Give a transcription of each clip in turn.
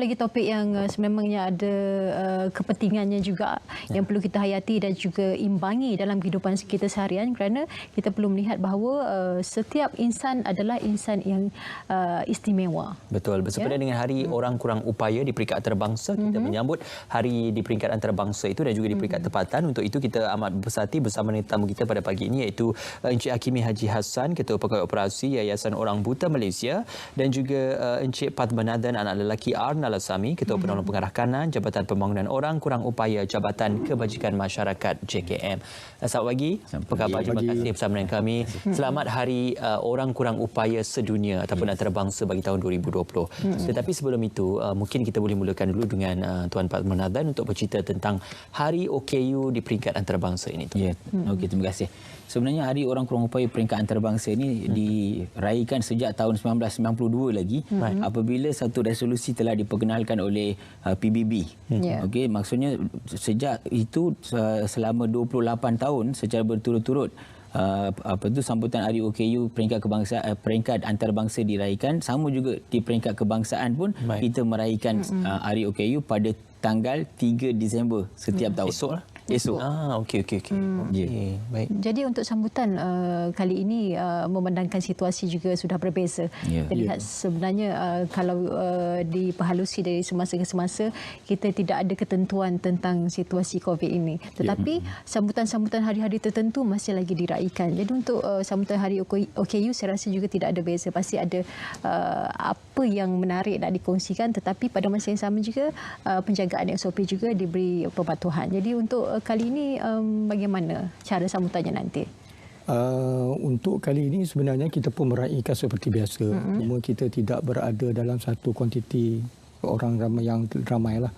Lagi topik yang sememangnya ada kepentingannya juga yang perlu kita hayati dan juga imbangi dalam kehidupan kita seharian, kerana kita perlu melihat bahawa setiap insan adalah insan yang istimewa. Betul. Bersempena dengan Hari Orang Kurang Upaya di peringkat antarabangsa, kita menyambut hari di peringkat antarabangsa itu dan juga di peringkat tempatan. Untuk itu kita amat bersati bersama tetamu kita pada pagi ini, iaitu Encik Hakimi Haji Hassan, Ketua Pegawai Operasi Yayasan Orang Buta Malaysia, dan juga Encik Padmanathan anak lelaki Nalasami, Ketua Penolong Pengarah Kanan Jabatan Pembangunan Orang Kurang Upaya Jabatan Kebajikan Masyarakat JKM. Selamat pagi. Apa khabar? Terima kasih bersama dengan kami. Selamat Hari Orang Kurang Upaya Sedunia ataupun antarabangsa bagi tahun 2020. Tetapi sebelum itu, mungkin kita boleh mulakan dulu dengan Tuan Padmanathan untuk bercerita tentang Hari OKU di peringkat antarabangsa ini. Ya, okey, terima kasih. Sebenarnya Hari Orang Kurang Upaya peringkat antarabangsa ini diraikan sejak tahun 1992 lagi, apabila satu resolusi telah diperkenalkan oleh PBB. Okey, maksudnya sejak itu selama 28 tahun secara berturut-turut sambutan Hari OKU peringkat antarabangsa diraikan. Sama juga di peringkat kebangsaan pun kita meraihkan Hari OKU pada tanggal 3 Disember setiap tahun. Esok. Okey. Yeah. Baik. Jadi untuk sambutan kali ini memandangkan situasi juga sudah berbeza. Terlihat sebenarnya kalau diperhalusi dari semasa ke semasa, kita tidak ada ketentuan tentang situasi COVID ini. Tetapi sambutan-sambutan hari-hari tertentu masih lagi diraikan. Jadi untuk sambutan Hari OKU saya rasa juga tidak ada beza. Pasti ada apa yang menarik nak dikongsikan, tetapi pada masa yang sama juga penjagaan SOP juga diberi pematuhan. Jadi untuk kali ini bagaimana cara sambutannya nanti? Untuk kali ini sebenarnya kita pun meraihkan seperti biasa. Cuma kita tidak berada dalam satu kuantiti orang ramai yang ramailah.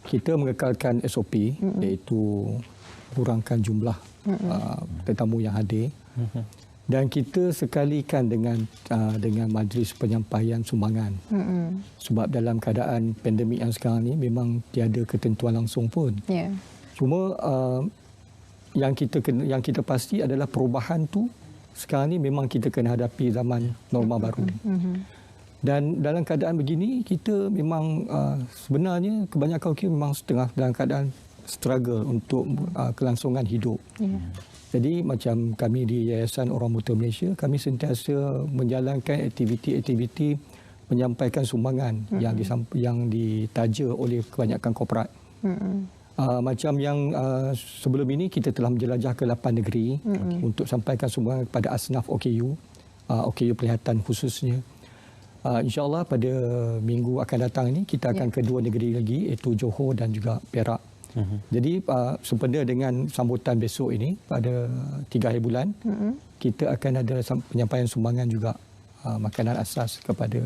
Kita mengekalkan SOP, iaitu kurangkan jumlah tetamu yang hadir. Dan kita sekalikan dengan majlis penyampaian sumbangan. Sebab dalam keadaan pandemik yang sekarang ni memang tiada ketentuan langsung pun. Cuma yang kita pasti adalah perubahan tu sekarang ni memang kita kena hadapi zaman norma baru. Dan dalam keadaan begini kita memang sebenarnya kebanyakan kita memang setengah dalam keadaan struggle untuk kelangsungan hidup. Jadi macam kami di Yayasan Orang Buta Malaysia, kami sentiasa menjalankan aktiviti-aktiviti menyampaikan sumbangan yang ditaja oleh kebanyakan korporat. Macam yang sebelum ini kita telah menjelajah ke 8 negeri untuk sampaikan sumbangan kepada asnaf OKU, OKU Perlihatan khususnya. InsyaAllah pada minggu akan datang ini kita akan ke 2 negeri lagi, iaitu Johor dan juga Perak. Jadi sempena dengan sambutan besok ini pada 3 hari bulan, kita akan ada penyampaian sumbangan juga makanan asas kepada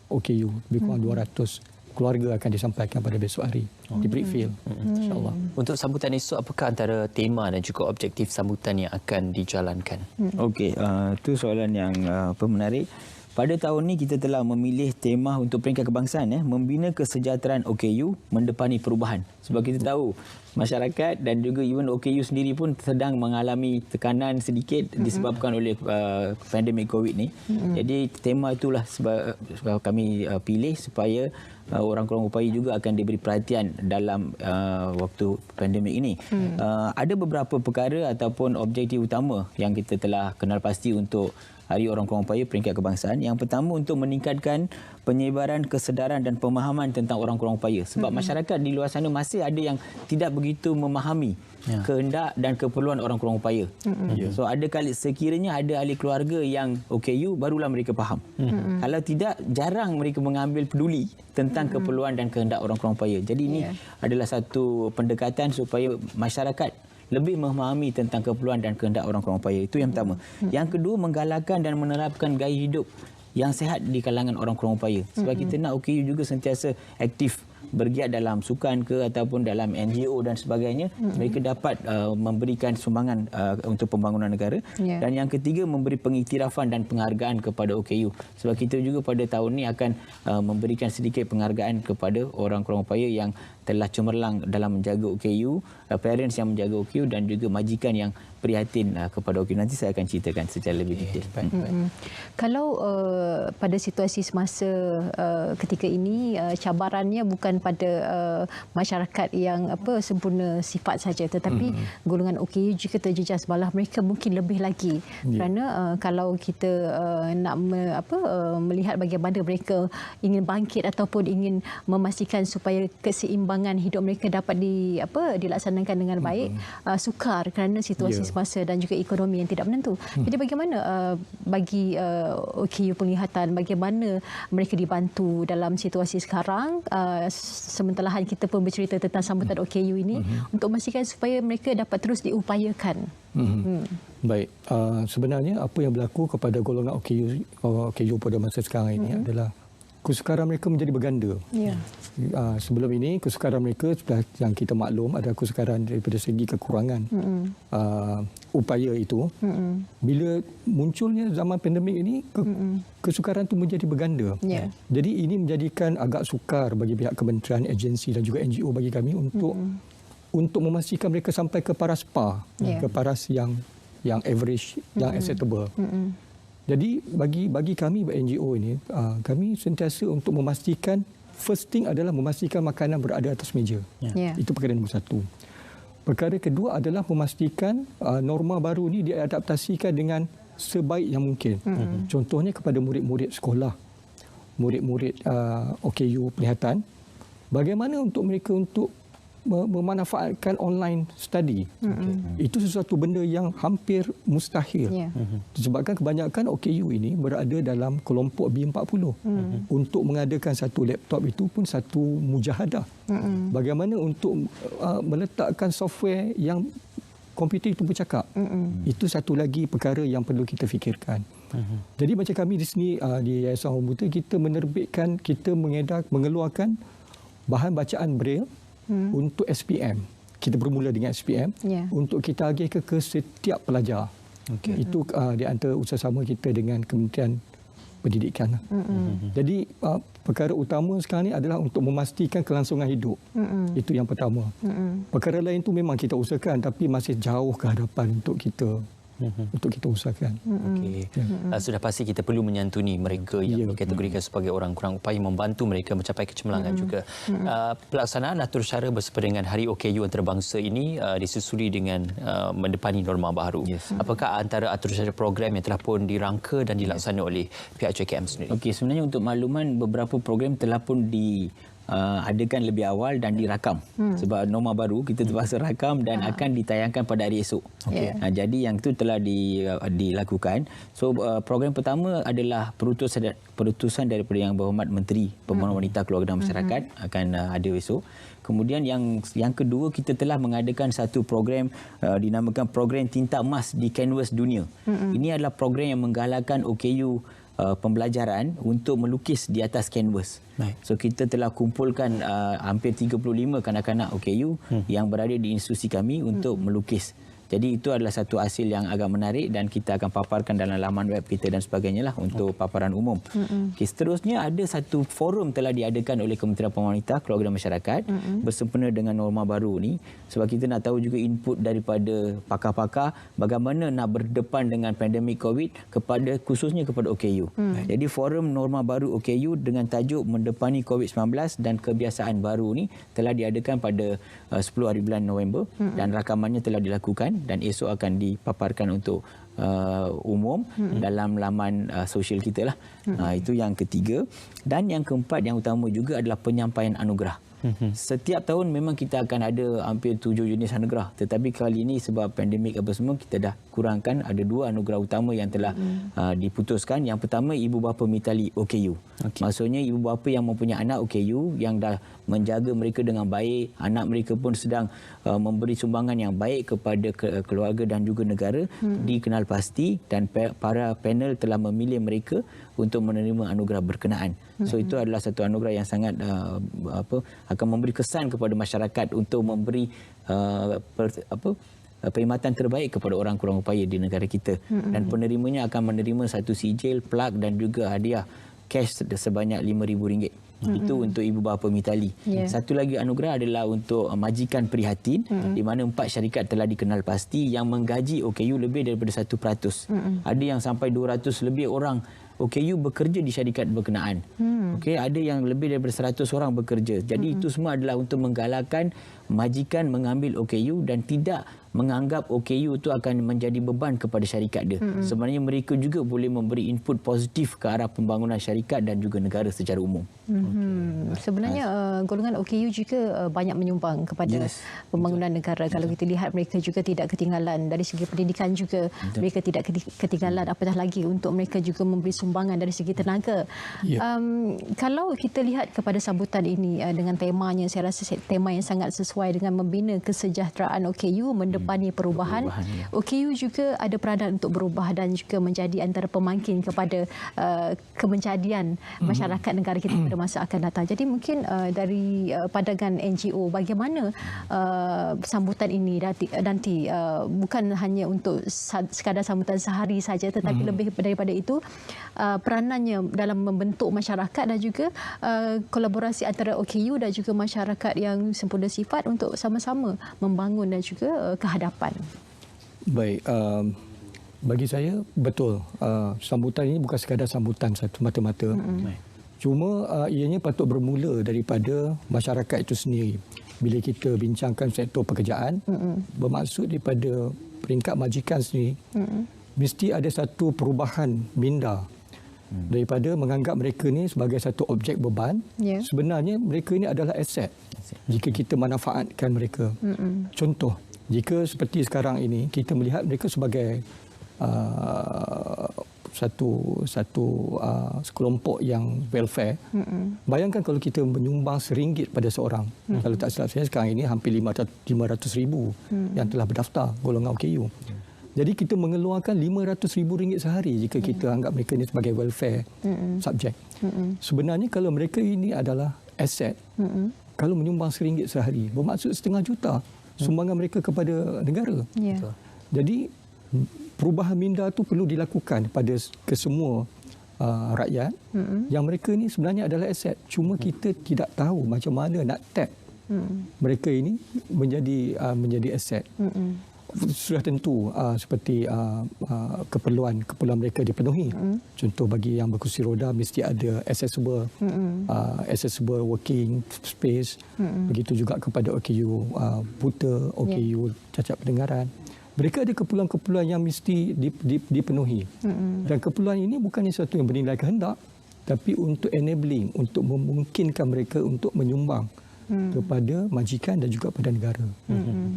OKU. Lebih kurang 200 keluarga akan disampaikan pada besok hari di Brickfield, insyaAllah. Untuk sambutan esok, apakah antara tema dan juga objektif sambutan yang akan dijalankan? Okey, itu soalan yang menarik. Pada tahun ini kita telah memilih tema untuk peringkat kebangsaan, membina kesejahteraan OKU mendepani perubahan. Sebab kita tahu masyarakat dan juga even OKU sendiri pun sedang mengalami tekanan sedikit disebabkan oleh pandemik COVID ni. Jadi tema itulah sebab kami pilih supaya orang kurang upaya juga akan diberi perhatian dalam waktu pandemik ini. Ada beberapa perkara ataupun objektif utama yang kita telah kenal pasti untuk Hari Orang Kurang Upaya peringkat kebangsaan. Yang pertama, untuk meningkatkan penyebaran kesedaran dan pemahaman tentang orang kurang upaya. Sebab masyarakat di luar sana masih ada yang tidak begitu memahami kehendak dan keperluan orang kurang upaya. So ada kali sekiranya ada ahli keluarga yang OKU, barulah mereka faham. Kalau tidak, jarang mereka mengambil peduli tentang keperluan dan kehendak orang kurang upaya. Jadi ini adalah satu pendekatan supaya masyarakat lebih memahami tentang keperluan dan kehendak orang kurang upaya. Itu yang pertama. Yang kedua, menggalakkan dan menerapkan gaya hidup yang sihat di kalangan orang kurang upaya. Sebab kita nak OKU juga sentiasa aktif bergiat dalam sukan ke ataupun dalam NGO dan sebagainya, mereka dapat memberikan sumbangan untuk pembangunan negara. Dan yang ketiga, memberi pengiktirafan dan penghargaan kepada OKU. Sebab kita juga pada tahun ini akan memberikan sedikit penghargaan kepada orang kurang upaya yang telah cemerlang dalam menjaga OKU, parents yang menjaga OKU dan juga majikan yang prihatin kepada OKU. Nanti saya akan ceritakan secara lebih detail. Kalau pada situasi semasa ketika ini, cabarannya bukan pada masyarakat yang sempurna sifat saja, tetapi golongan OKU juga terjejas, malah mereka mungkin lebih lagi. Kerana kalau kita nak melihat bagaimana mereka ingin bangkit ataupun ingin memastikan supaya keseimbangan hidup mereka dapat dilaksanakan dengan baik, sukar kerana situasi semasa dan juga ekonomi yang tidak menentu. Jadi bagaimana bagi OKU penglihatan, bagaimana mereka dibantu dalam situasi sekarang, sementara kita pun bercerita tentang sambutan OKU ini untuk memastikan supaya mereka dapat terus diupayakan. Baik, sebenarnya apa yang berlaku kepada golongan OKU pada masa sekarang ini adalah kesukaran mereka menjadi berganda. Sebelum ini kesukaran mereka sudah yang kita maklum ada kesukaran daripada segi kekurangan upaya itu. Bila munculnya zaman pandemik ini, kesukaran itu menjadi berganda. Jadi ini menjadikan agak sukar bagi pihak kementerian, agensi dan juga NGO bagi kami untuk memastikan mereka sampai ke paras PAR, ke paras yang average, yang acceptable. Jadi bagi kami NGO ini, kami sentiasa untuk memastikan, first thing adalah memastikan makanan berada atas meja. Itu perkara nombor satu. Perkara kedua adalah memastikan norma baru ini diadaptasikan dengan sebaik yang mungkin. Contohnya kepada murid-murid sekolah, murid-murid OKU penglihatan, bagaimana untuk mereka untuk memanfaatkan online study. Itu sesuatu benda yang hampir mustahil. Disebabkan kebanyakan OKU ini berada dalam kelompok B40. Untuk mengadakan satu laptop itu pun satu mujahadah. Bagaimana untuk meletakkan software yang komputer itu bercakap. Itu satu lagi perkara yang perlu kita fikirkan. Jadi macam kami di sini di Yayasan Orang Buta, kita menerbitkan, kita mengeluarkan bahan bacaan Braille untuk SPM. Kita bermula dengan SPM untuk kita agih ke setiap pelajar. Itu di antara usaha-sama kita dengan Kementerian Pendidikan. Jadi perkara utama sekarang ni adalah untuk memastikan kelangsungan hidup. Itu yang pertama. Perkara lain tu memang kita usahakan, tapi masih jauh ke hadapan untuk kita usahakan. Sudah pasti kita perlu menyantuni mereka yang dikategorikan sebagai orang kurang upaya, membantu mereka mencapai kecemerlangan juga. Pelaksanaan atur cara bersempena dengan Hari OKU Antarabangsa ini disusuli dengan mendepani norma baru. Apakah antara atur cara program yang telah pun dirangka dan dilaksanakan oleh pihak JKM sendiri? Sebenarnya untuk makluman, beberapa program telah pun adakan lebih awal dan dirakam. Sebab norma baru kita terpaksa rakam dan akan ditayangkan pada hari esok. Jadi yang itu telah dilakukan. So program pertama adalah perutusan daripada Yang Berhormat Menteri Pembangunan Wanita, Keluarga dan Masyarakat akan ada esok. Kemudian yang kedua, kita telah mengadakan satu program dinamakan Program Tinta Emas di Kanvas Dunia. Ini adalah program yang menggalakkan OKU pembelajaran untuk melukis di atas kanvas. So kita telah kumpulkan hampir 35 kanak-kanak OKU yang berada di institusi kami untuk melukis. Jadi itu adalah satu hasil yang agak menarik dan kita akan paparkan dalam laman web kita dan sebagainya lah untuk paparan umum. Seterusnya ada satu forum telah diadakan oleh Kementerian Pembangunan Wanita, Keluarga dan Masyarakat bersempena dengan norma baru ni, sebab kita nak tahu juga input daripada pakar-pakar bagaimana nak berdepan dengan pandemik COVID khususnya kepada OKU. Jadi forum norma baru OKU dengan tajuk Mendepani COVID-19 dan Kebiasaan Baru ni telah diadakan pada 10 hari bulan November dan rakamannya telah dilakukan dan esok akan dipaparkan untuk umum dalam laman sosial kita lah. Itu yang ketiga. Dan yang keempat, yang utama juga adalah penyampaian anugerah. Setiap tahun memang kita akan ada hampir 7 jenis anugerah, tetapi kali ini sebab pandemik apa semua kita dah kurangkan. Ada 2 anugerah utama yang telah diputuskan. Yang pertama, Ibu Bapa Mitali OKU. Maksudnya ibu bapa yang mempunyai anak OKU yang dah menjaga mereka dengan baik, anak mereka pun sedang memberi sumbangan yang baik kepada keluarga dan juga negara, dikenal pasti, dan para panel telah memilih mereka untuk menerima anugerah berkenaan. So itu adalah satu anugerah yang sangat akan memberi kesan kepada masyarakat untuk memberi perkhidmatan terbaik kepada orang kurang upaya di negara kita. Dan penerimanya akan menerima satu sijil, plak dan juga hadiah cash sebanyak RM5,000. Itu untuk ibu bapa Mitali. Satu lagi anugerah adalah untuk majikan prihatin, di mana 4 syarikat telah dikenal pasti yang menggaji OKU lebih daripada 1%. Ada yang sampai 200 lebih orang OKU bekerja di syarikat berkenaan. Okey, ada yang lebih daripada 100 orang bekerja. Jadi itu semua adalah untuk menggalakkan majikan mengambil OKU dan tidak menganggap OKU itu akan menjadi beban kepada syarikat dia. Sebenarnya mereka juga boleh memberi input positif ke arah pembangunan syarikat dan juga negara secara umum. Sebenarnya golongan OKU juga banyak menyumbang kepada pembangunan negara. Kalau kita lihat, mereka juga tidak ketinggalan dari segi pendidikan juga. Mereka tidak ketinggalan, apatah lagi untuk mereka juga memberi sumbangan dari segi tenaga. Kalau kita lihat kepada sambutan ini dengan temanya, saya rasa tema yang sangat sesuai dengan membina kesejahteraan OKU, mendepani perubahan. OKU juga ada peranan untuk berubah dan juga menjadi antara pemangkin kepada kemenjadian masyarakat negara kita pada masa akan datang. Jadi mungkin dari pandangan NGO, bagaimana sambutan ini nanti bukan hanya untuk sekadar sambutan sehari saja, tetapi lebih daripada itu peranannya dalam membentuk masyarakat dan juga kolaborasi antara OKU dan juga masyarakat yang sempurna sifat untuk sama-sama membangun dan juga ke hadapan. Baik, bagi saya betul, sambutan ini bukan sekadar sambutan satu mata-mata. Cuma ianya patut bermula daripada masyarakat itu sendiri. Bila kita bincangkan sektor pekerjaan, bermaksud daripada peringkat majikan sendiri, mesti ada satu perubahan minda daripada menganggap mereka ni sebagai satu objek beban. Sebenarnya mereka ini adalah aset jika kita manfaatkan mereka. Contoh, jika seperti sekarang ini kita melihat mereka sebagai satu sekelompok yang welfare. Bayangkan kalau kita menyumbang RM1 pada seorang. Kalau tak silap saya, sekarang ini hampir 500,000 yang telah berdaftar golongan OKU. Jadi kita mengeluarkan RM500,000 sehari jika kita anggap mereka ini sebagai welfare subjek. Sebenarnya kalau mereka ini adalah aset, kalau menyumbang RM1 sehari, bermaksud RM500,000 sumbangan mereka kepada negara. Jadi perubahan minda itu perlu dilakukan pada kesemua rakyat yang mereka ini sebenarnya adalah aset. Cuma kita tidak tahu macam mana nak tap mereka ini menjadi aset. Sudah tentu seperti keperluan mereka dipenuhi. Contoh, bagi yang berkursi roda mesti ada accessible working space. Begitu juga kepada OKU buta, OKU cacat pendengaran. Mereka ada keperluan-keperluan yang mesti dipenuhi. Dan keperluan ini bukannya sesuatu yang bernilai kehendak, tapi untuk enabling, untuk memungkinkan mereka untuk menyumbang kepada majikan dan juga pada negara.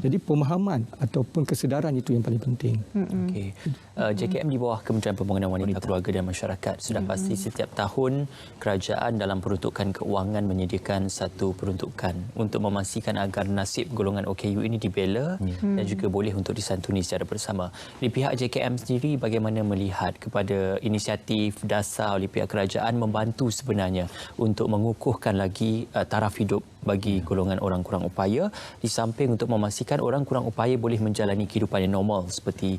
Jadi pemahaman ataupun kesedaran itu yang paling penting. Okey. JKM di bawah Kementerian Pembangunan Wanita, Keluarga dan Masyarakat, sudah pasti setiap tahun kerajaan dalam peruntukan keuangan menyediakan satu peruntukan untuk memastikan agar nasib golongan OKU ini dibela dan juga boleh untuk disantuni secara bersama. Di pihak JKM sendiri, bagaimana melihat kepada inisiatif dasar oleh pihak kerajaan membantu sebenarnya untuk mengukuhkan lagi taraf hidup bagi golongan orang kurang upaya, di samping untuk memastikan orang kurang upaya boleh menjalani kehidupan yang normal seperti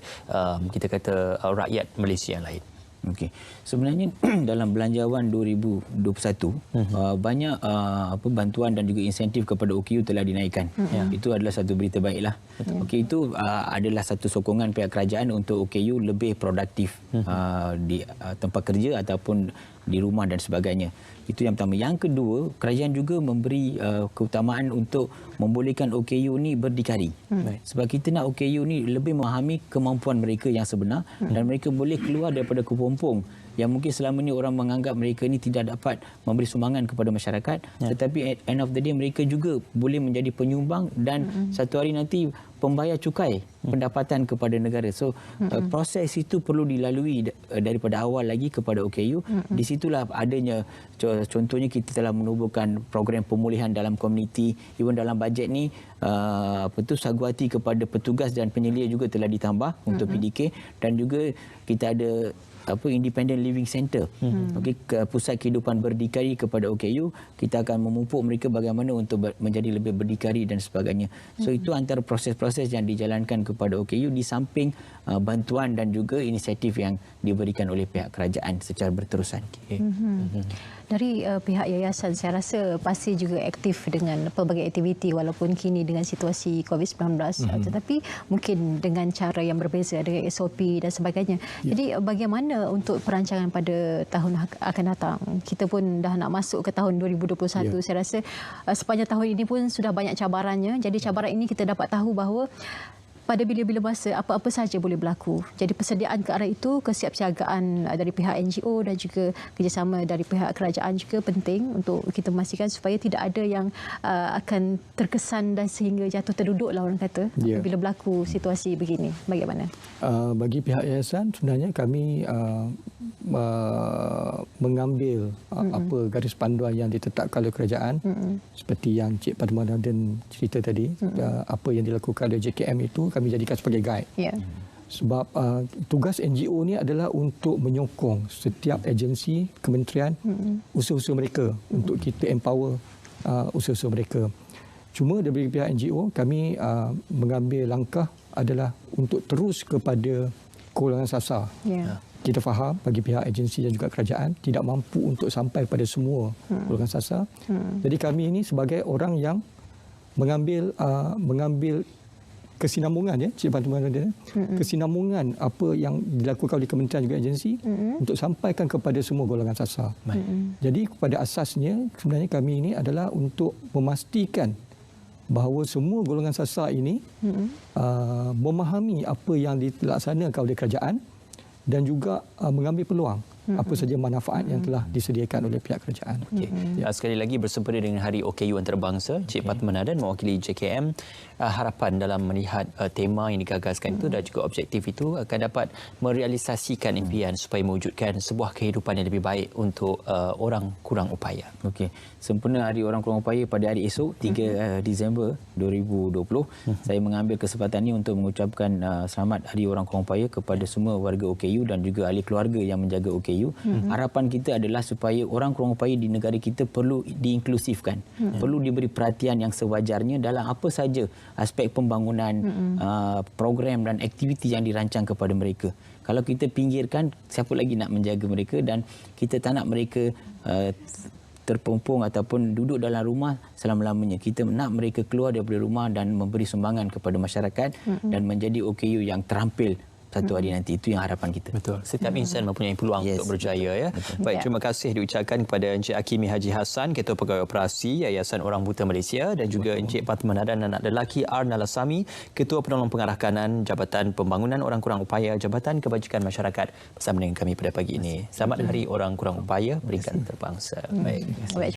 kita kata rakyat Malaysia yang lain? Okey. Sebenarnya dalam Belanjawan 2021 banyak bantuan dan juga insentif kepada OKU telah dinaikkan. Itu adalah satu berita baiklah. Okey, itu adalah satu sokongan pihak kerajaan untuk OKU lebih produktif di tempat kerja ataupun di rumah dan sebagainya. Itu yang pertama. Yang kedua, kerajaan juga memberi keutamaan untuk membolehkan OKU ni berdikari. Sebab kita nak OKU ni lebih memahami kemampuan mereka yang sebenar dan mereka boleh keluar daripada kepompong yang mungkin selama ni orang menganggap mereka ni tidak dapat memberi sumbangan kepada masyarakat, tetapi at end of the day mereka juga boleh menjadi penyumbang dan satu hari nanti pembayar cukai pendapatan kepada negara. So proses itu perlu dilalui daripada awal lagi kepada OKU. Di situlah adanya, contohnya kita telah menubuhkan program pemulihan dalam komuniti. Even dalam bajet ni sagu hati kepada petugas dan penyelia juga telah ditambah untuk PDK, dan juga kita ada Independent Living Center. Pusat kehidupan berdikari kepada OKU. Kita akan memupuk mereka bagaimana untuk menjadi lebih berdikari dan sebagainya. So itu antara proses-proses yang dijalankan kepada OKU di samping bantuan dan juga inisiatif yang diberikan oleh pihak kerajaan secara berterusan. Dari pihak yayasan, saya rasa pasti juga aktif dengan pelbagai aktiviti walaupun kini dengan situasi COVID-19, tetapi mungkin dengan cara yang berbeza, dengan SOP dan sebagainya. Jadi bagaimana untuk perancangan pada tahun akan datang? Kita pun dah nak masuk ke tahun 2021. Saya rasa sepanjang tahun ini pun sudah banyak cabarannya. Jadi cabaran ini kita dapat tahu bahawa pada bila-bila masa apa-apa saja boleh berlaku. Jadi persediaan ke arah itu, kesiapsiagaan dari pihak NGO dan juga kerjasama dari pihak kerajaan juga penting untuk kita memastikan supaya tidak ada yang akan terkesan dan sehingga jatuh terduduk lah orang kata bila berlaku situasi begini. Bagaimana? Bagi pihak yayasan sebenarnya kami mengambil apa garis panduan yang ditetapkan oleh kerajaan, seperti yang Cik Padma Naden cerita tadi, apa yang dilakukan oleh JKM itu kami jadikan sebagai guide. Sebab tugas NGO ni adalah untuk menyokong setiap agensi, kementerian, usaha-usaha mereka untuk kita empower usaha-usaha mereka. Cuma dari pihak NGO kami mengambil langkah adalah untuk terus kepada golongan sasar. Kita faham bagi pihak agensi dan juga kerajaan tidak mampu untuk sampai pada semua golongan sasar. Jadi kami ini sebagai orang yang mengambil kesinambungan, Cik Padma Naden, kesinambungan apa yang dilakukan oleh kementerian juga agensi untuk sampaikan kepada semua golongan sasar. Jadi pada asasnya sebenarnya kami ini adalah untuk memastikan bahawa semua golongan sasar ini memahami apa yang dilaksanakan oleh kerajaan dan juga mengambil peluang apa saja manfaat yang telah disediakan oleh pihak kerajaan. Sekali lagi bersempena dengan Hari OKU Antarabangsa, Cik Padma Naden mewakili JKM, harapan dalam melihat tema yang digagaskan itu dan juga objektif itu akan dapat merealisasikan impian supaya mewujudkan sebuah kehidupan yang lebih baik untuk orang kurang upaya. Sempena Hari Orang Kurang Upaya pada hari esok 3 Disember 2020, saya mengambil kesempatan ini untuk mengucapkan selamat Hari Orang Kurang Upaya kepada semua warga OKU dan juga ahli keluarga yang menjaga OKU. Harapan kita adalah supaya orang kurang upaya di negara kita perlu diinklusifkan, perlu diberi perhatian yang sewajarnya dalam apa saja aspek pembangunan, program dan aktiviti yang dirancang kepada mereka. Kalau kita pinggirkan, siapa lagi nak menjaga mereka, dan kita tak nak mereka terpompong ataupun duduk dalam rumah selama-lamanya. Kita nak mereka keluar daripada rumah dan memberi sumbangan kepada masyarakat dan menjadi OKU yang terampil satu hari nanti. Itu yang harapan kita. Betul. Setiap insan mempunyai peluang untuk berjaya. Baik, terima kasih diucapkan kepada Encik Hakimi Haji Hassan, Ketua Pegawai Operasi Yayasan Orang Buta Malaysia, dan juga Encik Padma Naden anak lelaki R. Nalasami, Ketua Penolong Pengarah Kanan Jabatan Pembangunan Orang Kurang Upaya Jabatan Kebajikan Masyarakat bersama dengan kami pada pagi ini. Selamat Hari Orang Kurang Upaya peringkat antarabangsa. Baik.